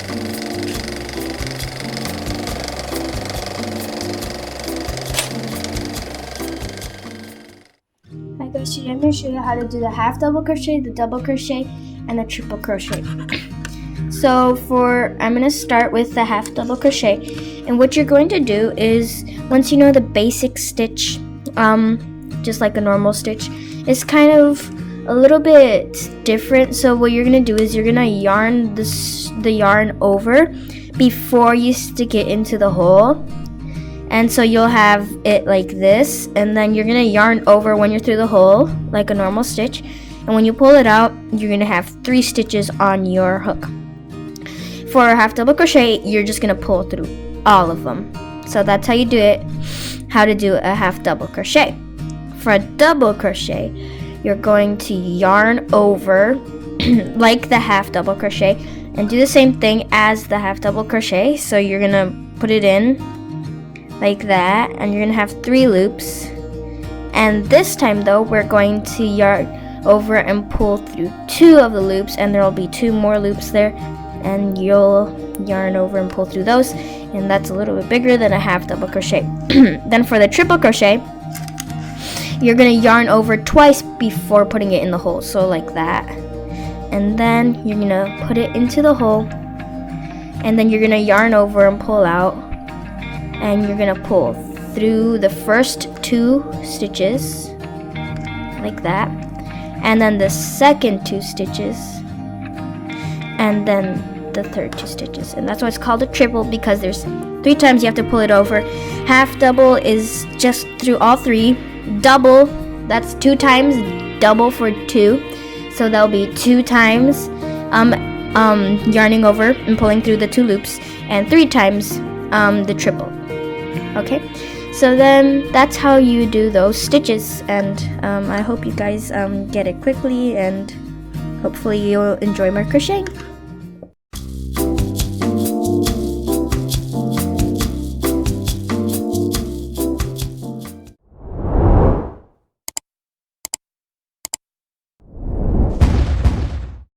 Hi guys, today I'm going to show you how to do the half double crochet, the double crochet, and the triple crochet. So I'm going to start with the half double crochet, and what you're going to do is, once you know the basic stitch, just like a normal stitch, it's kind of a little bit different. So what you're going to do is you're going to yarn the yarn over before you stick it into the hole. And so you'll have it like this, and then you're going to yarn over when you're through the hole like a normal stitch, and when you pull it out, you're going to have 3 stitches on your hook. For a half double crochet, you're just going to pull through all of them. So that's how you do it, how to do a half double crochet. For a double crochet, you're going to yarn over like the half double crochet and do the same thing as the half double crochet. So you're going to put it in like that, and you're gonna have 3 loops, and this time though we're going to yarn over and pull through 2 of the loops, and there will be 2 more loops there, and you'll yarn over and pull through those, and that's a little bit bigger than a half double crochet. Then for the triple crochet, you're gonna yarn over twice before putting it in the hole, so like that, and then you're gonna put it into the hole, and then you're gonna yarn over and pull out, and you're gonna pull through the first 2 stitches like that, and then the second 2 stitches, and then the third 2 stitches, and that's why it's called a triple, because there's 3 times you have to pull it over. Half double is just through all 3. Double, that's 2 times double for 2, so that'll be 2 times yarning over and pulling through the 2 loops, and 3 times the triple. Okay, so then that's how you do those stitches, and I hope you guys get it quickly, and hopefully you'll enjoy my crocheting.